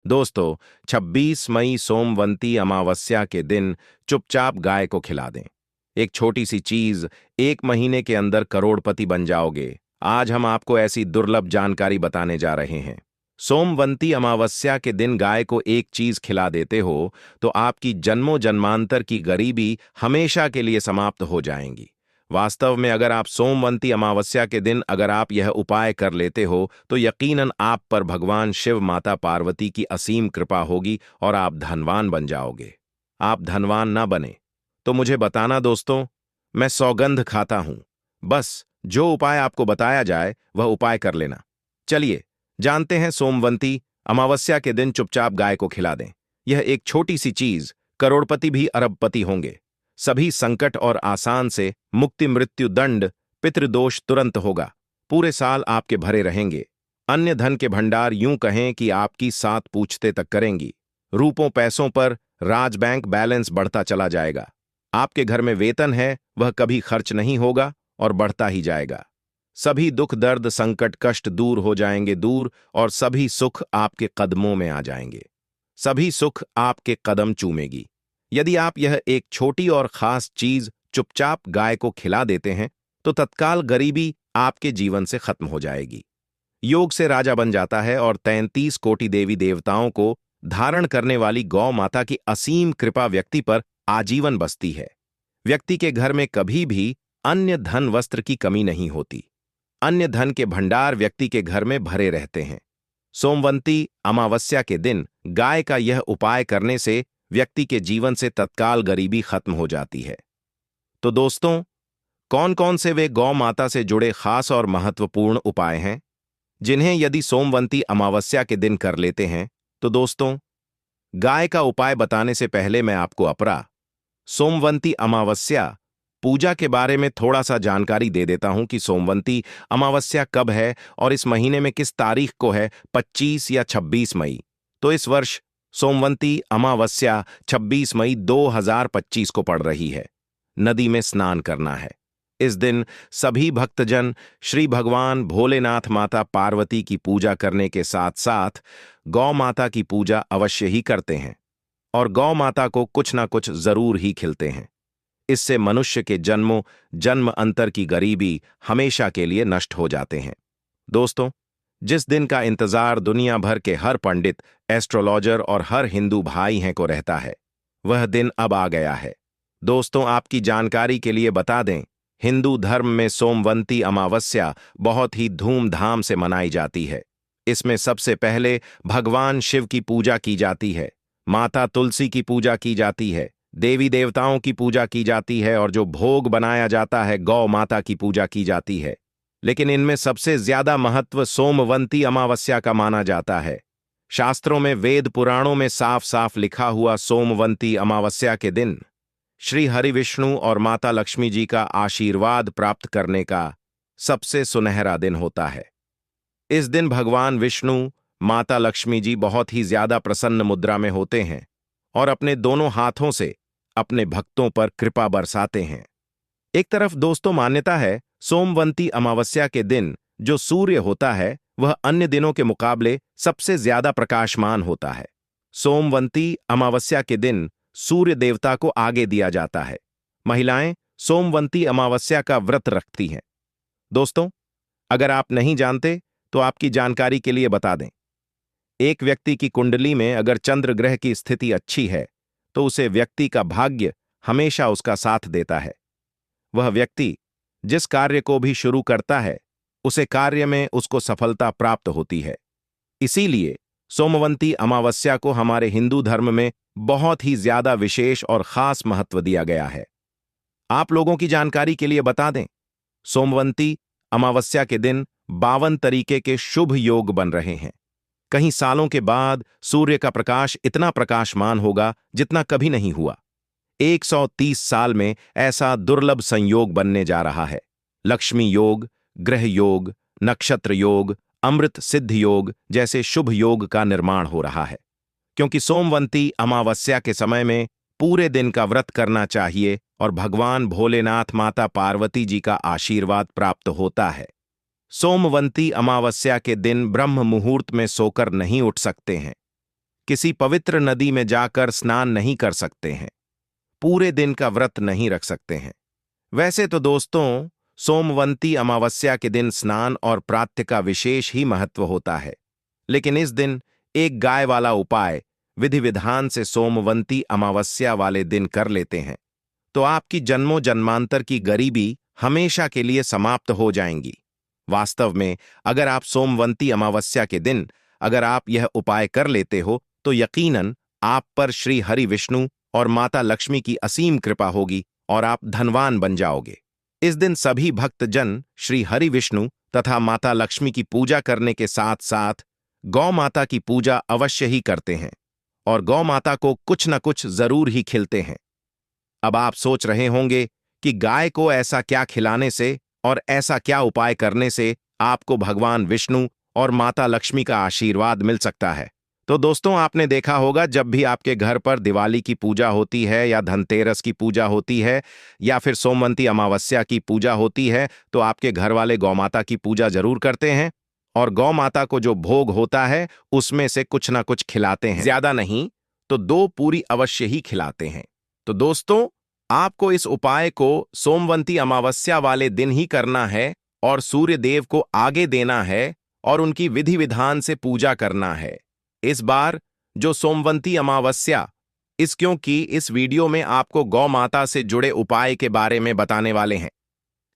दोस्तों, 26 मई सोमवंती अमावस्या के दिन चुपचाप गाय को खिला दें। एक छोटी सी चीज, 1 महीने के अंदर करोड़पति बन जाओगे। आज हम आपको ऐसी दुर्लभ जानकारी बताने जा रहे हैं। सोमवंती अमावस्या के दिन गाय को एक चीज खिला देते हो तो आपकी जन्मों जन्मांतर की गरीबी हमेशा के लिए समाप्त हो जाएंगी। वास्तव में अगर आप सोमवंती अमावस्या के दिन अगर आप यह उपाय कर लेते हो तो यकीनन आप पर भगवान शिव माता पार्वती की असीम कृपा होगी और आप धनवान बन जाओगे। आप धनवान ना बने तो मुझे बताना दोस्तों, मैं सौगंध खाता हूं। बस जो उपाय आपको बताया जाए वह उपाय कर लेना। चलिए जानते हैं। सोमवंती अमावस्या के दिन चुपचाप गाय को खिला दें। यह एक छोटी सी चीज, करोड़पति भी अरबपति होंगे। सभी संकट और आसान से मुक्ति, मृत्यु दंड, पितृदोष तुरंत होगा। पूरे साल आपके भरे रहेंगे। अन्य धन के भंडार यूं कहें कि आपकी 7 पूछते तक करेंगी। रूपों पैसों पर राज बैंक बैलेंस बढ़ता चला जाएगा। आपके घर में वेतन है वह कभी खर्च नहीं होगा और बढ़ता ही जाएगा। सभी दुख दर्द संकट कष्ट दूर हो जाएंगे दूर, और सभी सुख आपके कदमों में आ जाएंगे। सभी सुख आपके कदम चूमेगी। यदि आप यह एक छोटी और खास चीज चुपचाप गाय को खिला देते हैं तो तत्काल गरीबी आपके जीवन से खत्म हो जाएगी। योग से राजा बन जाता है और 33 कोटि देवी देवताओं को धारण करने वाली गौ माता की असीम कृपा व्यक्ति पर आजीवन बसती है। व्यक्ति के घर में कभी भी अन्य धन वस्त्र की कमी नहीं होती। अन्य धन के भंडार व्यक्ति के घर में भरे रहते हैं। सोमवंती अमावस्या के दिन गाय का यह उपाय करने से व्यक्ति के जीवन से तत्काल गरीबी खत्म हो जाती है। तो दोस्तों, कौन कौन से वे गौ माता से जुड़े खास और महत्वपूर्ण उपाय हैं जिन्हें यदि सोमवंती अमावस्या के दिन कर लेते हैं? तो दोस्तों, गाय का उपाय बताने से पहले मैं आपको अपरा सोमवंती अमावस्या पूजा के बारे में थोड़ा सा जानकारी दे देता हूं कि सोमवंती अमावस्या कब है और इस महीने में किस तारीख को है, 25 या 26 मई। तो इस वर्ष सोमवंती अमावस्या 26 मई 2025 को पड़ रही है। नदी में स्नान करना है। इस दिन सभी भक्तजन श्री भगवान भोलेनाथ माता पार्वती की पूजा करने के साथ साथ गौ माता की पूजा अवश्य ही करते हैं और गौ माता को कुछ ना कुछ जरूर ही खिलते हैं। इससे मनुष्य के जन्मों जन्म अंतर की गरीबी हमेशा के लिए नष्ट हो जाते हैं। दोस्तों, जिस दिन का इंतजार दुनिया भर के हर पंडित, एस्ट्रोलॉजर और हर हिंदू भाई हैं को रहता है, वह दिन अब आ गया है। दोस्तों, आपकी जानकारी के लिए बता दें, हिंदू धर्म में सोमवंती अमावस्या बहुत ही धूमधाम से मनाई जाती है। इसमें सबसे पहले भगवान शिव की पूजा की जाती है, माता तुलसी की पूजा की जाती है, देवी देवताओं की पूजा की जाती है और जो भोग बनाया जाता है गौ माता की पूजा की जाती है। लेकिन इनमें सबसे ज्यादा महत्व सोमवंती अमावस्या का माना जाता है। शास्त्रों में, वेद पुराणों में साफ साफ लिखा हुआ सोमवंती अमावस्या के दिन श्री हरि विष्णु और माता लक्ष्मी जी का आशीर्वाद प्राप्त करने का सबसे सुनहरा दिन होता है। इस दिन भगवान विष्णु, माता लक्ष्मी जी बहुत ही ज्यादा प्रसन्न मुद्रा में होते हैं और अपने दोनों हाथों से अपने भक्तों पर कृपा बरसाते हैं। एक तरफ दोस्तों मान्यता है, सोमवंती अमावस्या के दिन जो सूर्य होता है वह अन्य दिनों के मुकाबले सबसे ज्यादा प्रकाशमान होता है। सोमवंती अमावस्या के दिन सूर्य देवता को आगे दिया जाता है। महिलाएं सोमवंती अमावस्या का व्रत रखती हैं। दोस्तों, अगर आप नहीं जानते तो आपकी जानकारी के लिए बता दें, एक व्यक्ति की कुंडली में अगर चंद्र ग्रह की स्थिति अच्छी है तो उसे व्यक्ति का भाग्य हमेशा उसका साथ देता है। वह व्यक्ति जिस कार्य को भी शुरू करता है उसे कार्य में उसको सफलता प्राप्त होती है। इसीलिए सोमवंती अमावस्या को हमारे हिंदू धर्म में बहुत ही ज्यादा विशेष और खास महत्व दिया गया है। आप लोगों की जानकारी के लिए बता दें, सोमवंती अमावस्या के दिन 52 तरीके के शुभ योग बन रहे हैं। कहीं सालों के बाद सूर्य का प्रकाश इतना प्रकाशमान होगा जितना कभी नहीं हुआ। 130 साल में ऐसा दुर्लभ संयोग बनने जा रहा है। लक्ष्मी योग, ग्रह योग, नक्षत्र योग, अमृत सिद्ध योग जैसे शुभ योग का निर्माण हो रहा है। क्योंकि सोमवंती अमावस्या के समय में पूरे दिन का व्रत करना चाहिए और भगवान भोलेनाथ माता पार्वती जी का आशीर्वाद प्राप्त होता है। सोमवंती अमावस्या के दिन ब्रह्म मुहूर्त में सोकर नहीं उठ सकते हैं। किसी पवित्र नदी में जाकर स्नान नहीं कर सकते हैं, पूरे दिन का व्रत नहीं रख सकते हैं। वैसे तो दोस्तों, सोमवंती अमावस्या के दिन स्नान और प्रातः का विशेष ही महत्व होता है, लेकिन इस दिन एक गाय वाला उपाय विधि विधान से सोमवंती अमावस्या वाले दिन कर लेते हैं तो आपकी जन्मों जन्मांतर की गरीबी हमेशा के लिए समाप्त हो जाएंगी। वास्तव में अगर आप सोमवंती अमावस्या के दिन अगर आप यह उपाय कर लेते हो तो यकीनन आप पर श्री हरि विष्णु और माता लक्ष्मी की असीम कृपा होगी और आप धनवान बन जाओगे। इस दिन सभी भक्तजन श्री हरि विष्णु तथा माता लक्ष्मी की पूजा करने के साथ साथ गौ माता की पूजा अवश्य ही करते हैं और गौ माता को कुछ न कुछ जरूर ही खिलते हैं। अब आप सोच रहे होंगे कि गाय को ऐसा क्या खिलाने से और ऐसा क्या उपाय करने से आपको भगवान विष्णु और माता लक्ष्मी का आशीर्वाद मिल सकता है। तो दोस्तों, आपने देखा होगा जब भी आपके घर पर दिवाली की पूजा होती है या धनतेरस की पूजा होती है या फिर सोमवंती अमावस्या की पूजा होती है तो आपके घर वाले गौ माता की पूजा जरूर करते हैं और गौ माता को जो भोग होता है उसमें से कुछ ना कुछ खिलाते हैं, ज्यादा नहीं तो 2 पूरी अवश्य ही खिलाते हैं। तो दोस्तों, आपको इस उपाय को सोमवंती अमावस्या वाले दिन ही करना है और सूर्य देव को आगे देना है और उनकी विधि विधान से पूजा करना है। इस बार जो सोमवंती अमावस्या क्योंकि इस वीडियो में आपको गौ माता से जुड़े उपाय के बारे में बताने वाले हैं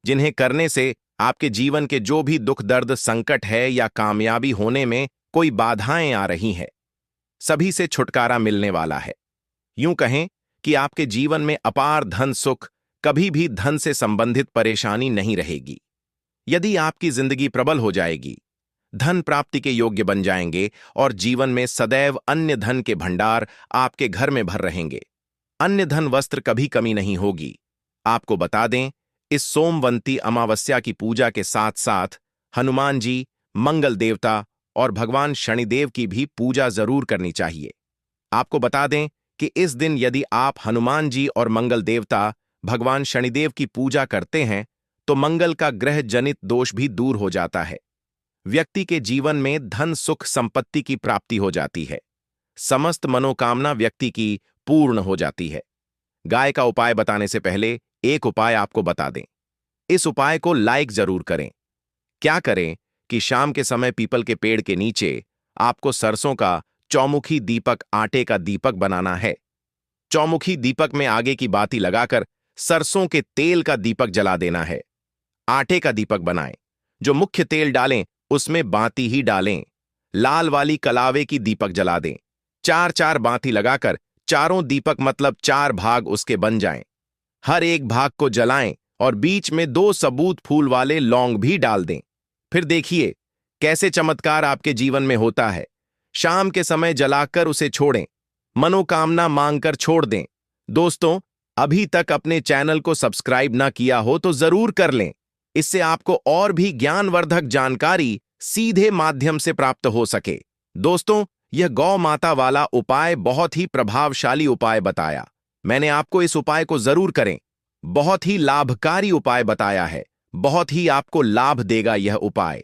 जिन्हें करने से आपके जीवन के जो भी दुख दर्द संकट है या कामयाबी होने में कोई बाधाएं आ रही हैं, सभी से छुटकारा मिलने वाला है। यूं कहें कि आपके जीवन में अपार धन सुख, कभी भी धन से संबंधित परेशानी नहीं रहेगी। यदि आपकी जिंदगी प्रबल हो जाएगी, धन प्राप्ति के योग्य बन जाएंगे और जीवन में सदैव अन्य धन के भंडार आपके घर में भर रहेंगे। अन्य धन वस्त्र कभी कमी नहीं होगी। आपको बता दें, इस सोमवंती अमावस्या की पूजा के साथ साथ हनुमान जी, मंगल देवता और भगवान शनिदेव की भी पूजा जरूर करनी चाहिए। आपको बता दें कि इस दिन यदि आप हनुमान जी और मंगल देवता भगवान शनिदेव की पूजा करते हैं तो मंगल का ग्रह जनित दोष भी दूर हो जाता है। व्यक्ति के जीवन में धन सुख संपत्ति की प्राप्ति हो जाती है। समस्त मनोकामना व्यक्ति की पूर्ण हो जाती है। गाय का उपाय बताने से पहले एक उपाय आपको बता दें। इस उपाय को लाइक जरूर करें। क्या करें कि शाम के समय पीपल के पेड़ के नीचे आपको सरसों का चौमुखी दीपक, आटे का दीपक बनाना है। चौमुखी दीपक में आगे की बाती लगाकर सरसों के तेल का दीपक जला देना है। आटे का दीपक बनाएं। जो मुख्य तेल डालें उसमें बाती ही डालें। लाल वाली कलावे की दीपक जला दें। 4-4 बाती लगाकर चारों दीपक मतलब 4 भाग उसके बन जाएं। हर एक भाग को जलाएं और बीच में 2 सबूत फूल वाले लौंग भी डाल दें। फिर देखिए कैसे चमत्कार आपके जीवन में होता है। शाम के समय जलाकर उसे छोड़ें, मनोकामना मांगकर छोड़ दें। दोस्तों, अभी तक अपने चैनल को सब्सक्राइब ना किया हो तो जरूर कर लें। इससे आपको और भी ज्ञानवर्धक जानकारी सीधे माध्यम से प्राप्त हो सके। दोस्तों, यह गौ माता वाला उपाय बहुत ही प्रभावशाली उपाय बताया। मैंने आपको इस उपाय को जरूर करें। बहुत ही लाभकारी उपाय बताया है। बहुत ही आपको लाभ देगा यह उपाय।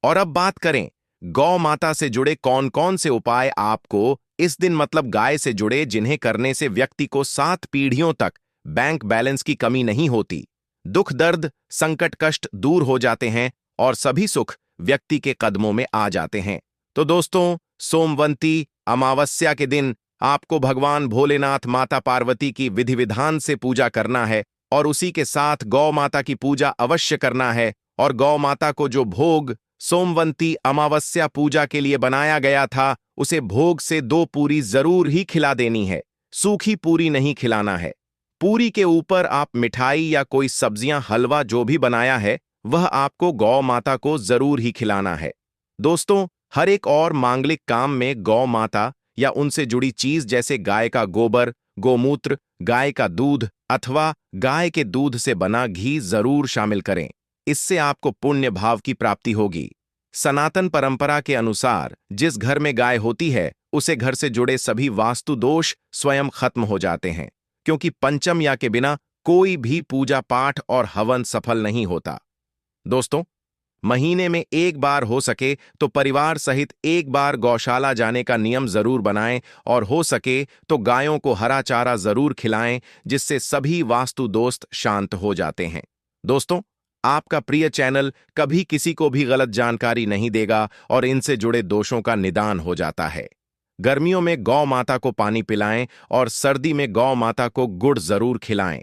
और अब बात करें गौ माता से जुड़े कौन कौन से उपाय आपको इस दिन मतलब गाय से जुड़े जिन्हें करने से व्यक्ति को 7 पीढ़ियों तक बैंक बैलेंस की कमी नहीं होती, दुख दर्द संकट कष्ट दूर हो जाते हैं और सभी सुख व्यक्ति के कदमों में आ जाते हैं। तो दोस्तों, सोमवंती अमावस्या के दिन आपको भगवान भोलेनाथ माता पार्वती की विधि विधान से पूजा करना है और उसी के साथ गौ माता की पूजा अवश्य करना है और गौ माता को जो भोग सोमवंती अमावस्या पूजा के लिए बनाया गया था उसे भोग से 2 पूरी जरूर ही खिला देनी है। सूखी पूरी नहीं खिलाना है। पूरी के ऊपर आप मिठाई या कोई सब्जियां, हलवा जो भी बनाया है वह आपको गौ माता को जरूर ही खिलाना है। दोस्तों, हर एक और मांगलिक काम में गौ माता या उनसे जुड़ी चीज जैसे गाय का गोबर, गोमूत्र, गाय का दूध अथवा गाय के दूध से बना घी जरूर शामिल करें। इससे आपको पुण्य भाव की प्राप्ति होगी। सनातन परंपरा के अनुसार जिस घर में गाय होती है उसे घर से जुड़े सभी वास्तु दोष स्वयं खत्म हो जाते हैं, क्योंकि पंचम या के बिना कोई भी पूजा पाठ और हवन सफल नहीं होता। दोस्तों, महीने में एक बार हो सके तो परिवार सहित एक बार गौशाला जाने का नियम जरूर बनाएं और हो सके तो गायों को हरा चारा जरूर खिलाएं, जिससे सभी वास्तु दोस्त शांत हो जाते हैं। दोस्तों, आपका प्रिय चैनल कभी किसी को भी गलत जानकारी नहीं देगा और इनसे जुड़े दोषों का निदान हो जाता है। गर्मियों में गौ माता को पानी पिलाएं और सर्दी में गौ माता को गुड़ जरूर खिलाएं।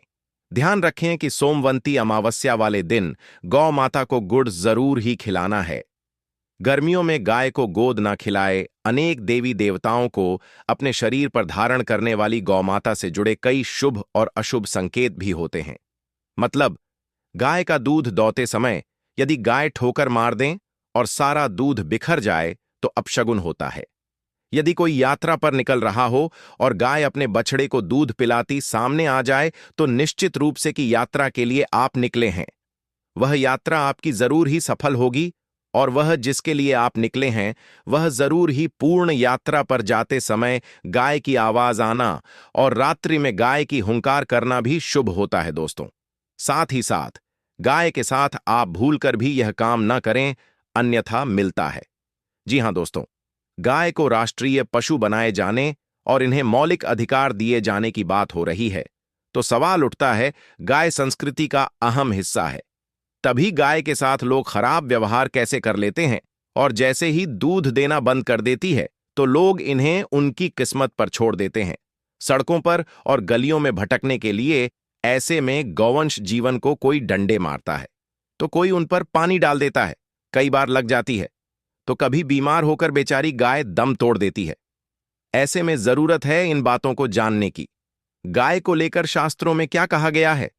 ध्यान रखें कि सोमवंती अमावस्या वाले दिन गौ माता को गुड़ जरूर ही खिलाना है। गर्मियों में गाय को गोद ना खिलाए। अनेक देवी देवताओं को अपने शरीर पर धारण करने वाली गौ माता से जुड़े कई शुभ और अशुभ संकेत भी होते हैं। मतलब, गाय का दूध दौते समय यदि गाय ठोकर मार दें और सारा दूध बिखर जाए तो अपशगुन होता है। यदि कोई यात्रा पर निकल रहा हो और गाय अपने बछड़े को दूध पिलाती सामने आ जाए तो निश्चित रूप से कि यात्रा के लिए आप निकले हैं। वह यात्रा आपकी जरूर ही सफल होगी और वह जिसके लिए आप निकले हैं वह जरूर ही पूर्ण यात्रा पर जाते समय गाय की आवाज आना और रात्रि में गाय की हुंकार करना भी शुभ होता है। दोस्तों, साथ ही साथ गाय के साथ आप भूलकर भी यह काम न करें, अन्यथा मिलता है। जी हां दोस्तों, गाय को राष्ट्रीय पशु बनाए जाने और इन्हें मौलिक अधिकार दिए जाने की बात हो रही है तो सवाल उठता है, गाय संस्कृति का अहम हिस्सा है, तभी गाय के साथ लोग खराब व्यवहार कैसे कर लेते हैं और जैसे ही दूध देना बंद कर देती है तो लोग इन्हें उनकी किस्मत पर छोड़ देते हैं, सड़कों पर और गलियों में भटकने के लिए। ऐसे में गौवंश जीवन को कोई डंडे मारता है तो कोई उन पर पानी डाल देता है, कई बार लग जाती है, तो कभी बीमार होकर बेचारी गाय दम तोड़ देती है। ऐसे में जरूरत है इन बातों को जानने की। गाय को लेकर शास्त्रों में क्या कहा गया है,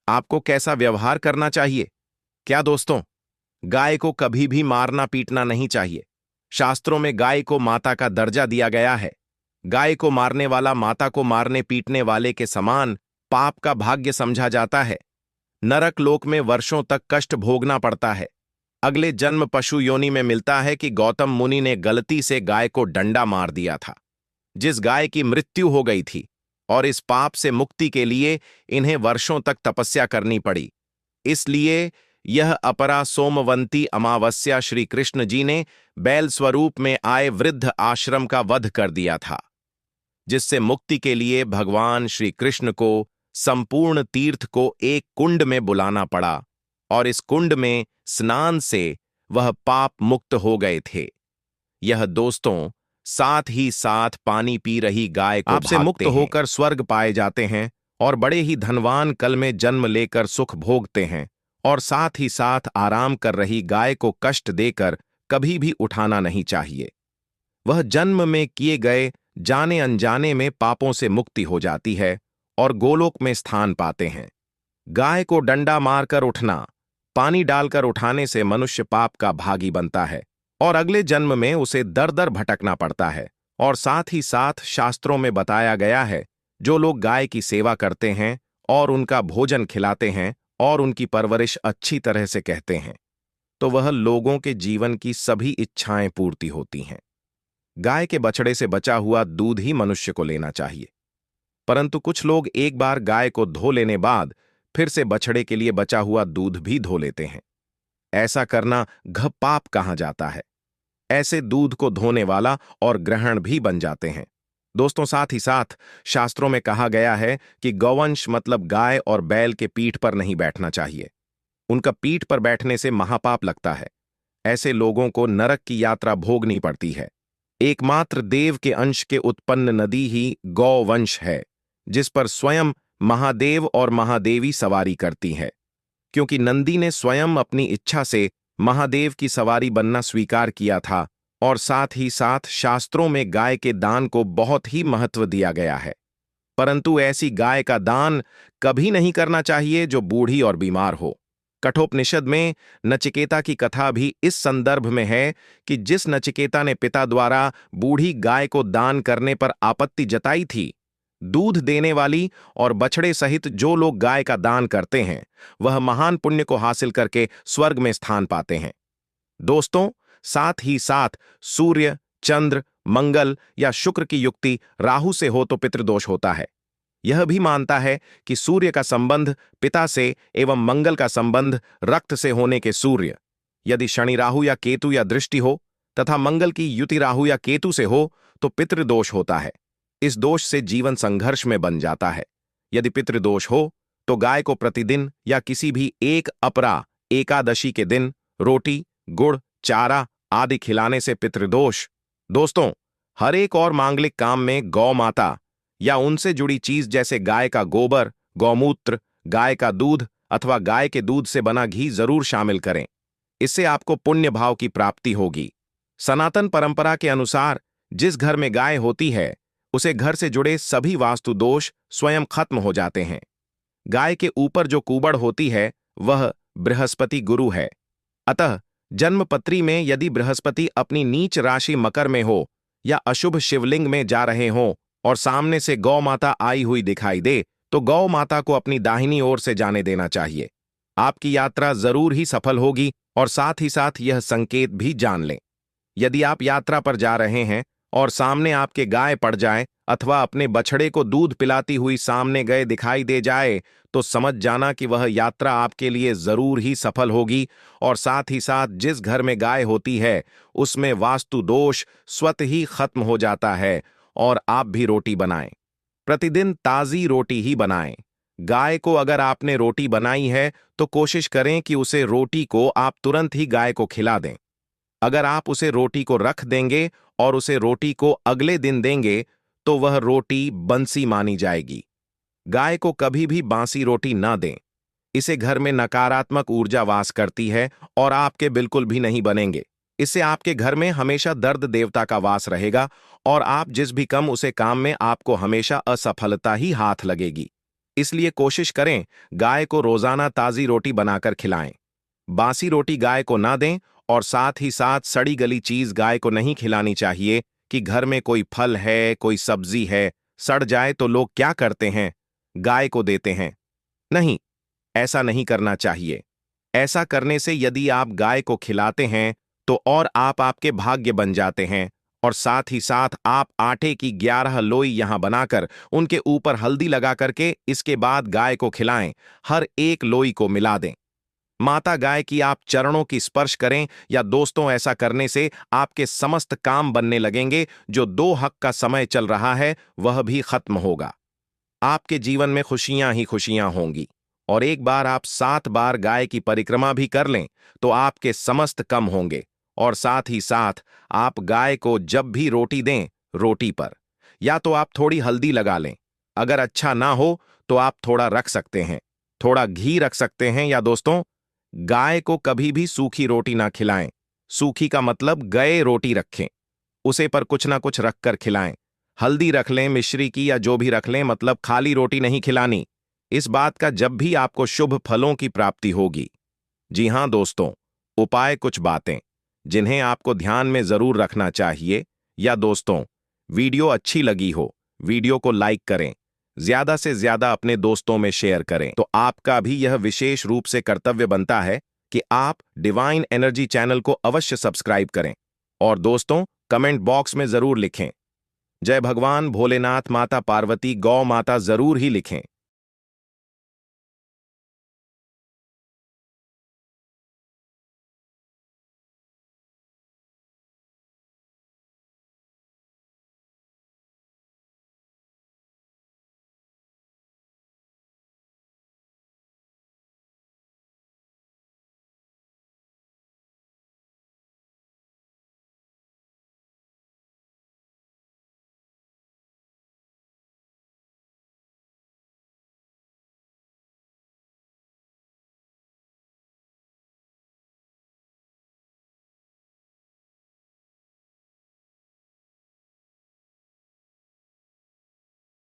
आपको कैसा व्यवहार करना चाहिए। क्या दोस्तों, गाय को कभी भी मारना पीटना नहीं चाहिए। शास्त्रों में गाय को माता का दर्जा दिया गया है। गाय को मारने वाला माता को मारने पीटने वाले के समान पाप का भाग्य समझा जाता है। नरक लोक में वर्षों तक कष्ट भोगना पड़ता है। अगले जन्म पशु योनि में मिलता है कि गौतम मुनि ने गलती से गाय को डंडा मार दिया था, जिस गाय की मृत्यु हो गई थी, और इस पाप से मुक्ति के लिए इन्हें वर्षों तक तपस्या करनी पड़ी। इसलिए यह अपरा सोमवंती अमावस्या श्री कृष्ण जी ने बैल स्वरूप में आए वृद्ध आश्रम का वध कर दिया था, जिससे मुक्ति के लिए भगवान श्री कृष्ण को संपूर्ण तीर्थ को एक कुंड में बुलाना पड़ा और इस कुंड में स्नान से वह पाप मुक्त हो गए थे। यह दोस्तों, साथ ही साथ पानी पी रही गाय को आपसे मुक्त होकर स्वर्ग पाए जाते हैं और बड़े ही धनवान कल में जन्म लेकर सुख भोगते हैं, और साथ ही साथ आराम कर रही गाय को कष्ट देकर कभी भी उठाना नहीं चाहिए। वह जन्म में किए गए जाने अनजाने में पापों से मुक्ति हो जाती है और गोलोक में स्थान पाते हैं। गाय को डंडा मारकर उठना, पानी डालकर उठाने से मनुष्य पाप का भागी बनता है और अगले जन्म में उसे दर दर भटकना पड़ता है। और साथ ही साथ शास्त्रों में बताया गया है, जो लोग गाय की सेवा करते हैं और उनका भोजन खिलाते हैं और उनकी परवरिश अच्छी तरह से कहते हैं, तो वह लोगों के जीवन की सभी इच्छाएं पूर्ति होती हैं। गाय के बछड़े से बचा हुआ दूध ही मनुष्य को लेना चाहिए, परंतु कुछ लोग एक बार गाय को धो लेने बाद फिर से बछड़े के लिए बचा हुआ दूध भी धो लेते हैं। ऐसा करना पाप कहा जाता है। ऐसे दूध को धोने वाला और ग्रहण भी बन जाते हैं। दोस्तों, साथ ही साथ शास्त्रों में कहा गया है कि गौवंश मतलब गाय और बैल के पीठ पर नहीं बैठना चाहिए। उनका पीठ पर बैठने से महापाप लगता है। ऐसे लोगों को नरक की यात्रा भोगनी पड़ती है। एकमात्र देव के अंश के उत्पन्न नदी ही गौवंश है, जिस पर स्वयं महादेव और महादेवी सवारी करती है, क्योंकि नंदी ने स्वयं अपनी इच्छा से महादेव की सवारी बनना स्वीकार किया था। और साथ ही साथ शास्त्रों में गाय के दान को बहुत ही महत्व दिया गया है, परंतु ऐसी गाय का दान कभी नहीं करना चाहिए जो बूढ़ी और बीमार हो। कठोपनिषद में नचिकेता की कथा भी इस संदर्भ में है कि जिस नचिकेता ने पिता द्वारा बूढ़ी गाय को दान करने पर आपत्ति जताई थी, दूध देने वाली और बछड़े सहित जो लोग गाय का दान करते हैं वह महान पुण्य को हासिल करके स्वर्ग में स्थान पाते हैं। दोस्तों, साथ ही साथ सूर्य, चंद्र, मंगल या शुक्र की युक्ति राहु से हो तो पितृदोष होता है। यह भी मानता है कि सूर्य का संबंध पिता से एवं मंगल का संबंध रक्त से होने के सूर्य, यदि शनि राहु या केतु या दृष्टि हो तथा मंगल की युति राहु या केतु से हो तो पितृदोष होता है। इस दोष से जीवन संघर्ष में बन जाता है। यदि पितृदोष हो तो गाय को प्रतिदिन या किसी भी एक अपरा एकादशी के दिन रोटी, गुड़, चारा आदि खिलाने से पितृदोष। दोस्तों, हर एक और मांगलिक काम में गौ माता या उनसे जुड़ी चीज जैसे गाय का गोबर, गौमूत्र, गाय का दूध अथवा गाय के दूध से बना घी जरूर शामिल करें। इससे आपको पुण्य भाव की प्राप्ति होगी। सनातन परंपरा के अनुसार जिस घर में गाय होती है उसे घर से जुड़े सभी वास्तु दोष स्वयं खत्म हो जाते हैं। गाय के ऊपर जो कुबड़ होती है वह बृहस्पति गुरु है। अतः जन्मपत्री में यदि बृहस्पति अपनी नीच राशि मकर में हो या अशुभ शिवलिंग में जा रहे हों और सामने से गौ माता आई हुई दिखाई दे तो गौ माता को अपनी दाहिनी ओर से जाने देना चाहिए। आपकी यात्रा जरूर ही सफल होगी और साथ ही साथ यह संकेत भी जान लें। यदि आप यात्रा पर जा रहे हैं और सामने आपके गाय पड़ जाए अथवा अपने बछड़े को दूध पिलाती हुई सामने गए दिखाई दे जाए तो समझ जाना कि वह यात्रा आपके लिए जरूर ही सफल होगी और साथ ही साथ जिस घर में गाय होती है उसमें वास्तु दोष स्वतः ही खत्म हो जाता है। और आप भी रोटी बनाएं, प्रतिदिन ताजी रोटी ही बनाएं। गाय को अगर आपने रोटी बनाई है तो कोशिश करें कि उसे रोटी को आप तुरंत ही गाय को खिला दें। अगर आप उसे रोटी को रख देंगे और उसे रोटी को अगले दिन देंगे तो वह रोटी बंसी मानी जाएगी। गाय को कभी भी बासी रोटी ना दें। इसे घर में नकारात्मक ऊर्जा वास करती है और आपके बिल्कुल भी नहीं बनेंगे। इससे आपके घर में हमेशा दर्द देवता का वास रहेगा और आप जिस भी काम उसे काम में आपको हमेशा असफलता ही हाथ लगेगी। इसलिए कोशिश करें गाय को रोजाना ताजी रोटी बनाकर खिलाएं। बासी रोटी गाय को ना दें और साथ ही साथ सड़ी गली चीज गाय को नहीं खिलानी चाहिए कि घर में कोई फल है, कोई सब्जी है, सड़ जाए तो लोग क्या करते हैं, गाय को देते हैं। नहीं, ऐसा नहीं करना चाहिए। ऐसा करने से यदि आप गाय को खिलाते हैं तो और आप आपके भाग्य बन जाते हैं और साथ ही साथ आप आटे की 11 लोई यहां बनाकर उनके ऊपर हल्दी लगा करके इसके बाद गाय को खिलाएं। हर एक लोई को मिला दें। माता गाय की आप चरणों की स्पर्श करें या दोस्तों ऐसा करने से आपके समस्त काम बनने लगेंगे। जो 2 हक का समय चल रहा है वह भी खत्म होगा। आपके जीवन में खुशियां ही खुशियां होंगी और एक बार आप 7 बार गाय की परिक्रमा भी कर लें तो आपके समस्त कम होंगे। और साथ ही साथ आप गाय को जब भी रोटी दें, रोटी पर या तो आप थोड़ी हल्दी लगा लें। अगर अच्छा ना हो तो आप थोड़ा रख सकते हैं, थोड़ा घी रख सकते हैं। या दोस्तों, गाय को कभी भी सूखी रोटी ना खिलाएं। सूखी का मतलब गए रोटी रखें, उसे पर कुछ ना कुछ रखकर खिलाएं। हल्दी रख लें, मिश्री की या जो भी रख लें, मतलब खाली रोटी नहीं खिलानी। इस बात का जब भी आपको शुभ फलों की प्राप्ति होगी। जी हां दोस्तों, उपाय कुछ बातें जिन्हें आपको ध्यान में जरूर रखना चाहिए। या दोस्तों, वीडियो अच्छी लगी हो, वीडियो को लाइक करें, ज्यादा से ज्यादा अपने दोस्तों में शेयर करें। तो आपका भी यह विशेष रूप से कर्तव्य बनता है कि आप डिवाइन एनर्जी चैनल को अवश्य सब्सक्राइब करें और दोस्तों कमेंट बॉक्स में जरूर लिखें जय भगवान भोलेनाथ, माता पार्वती, गौ माता जरूर ही लिखें।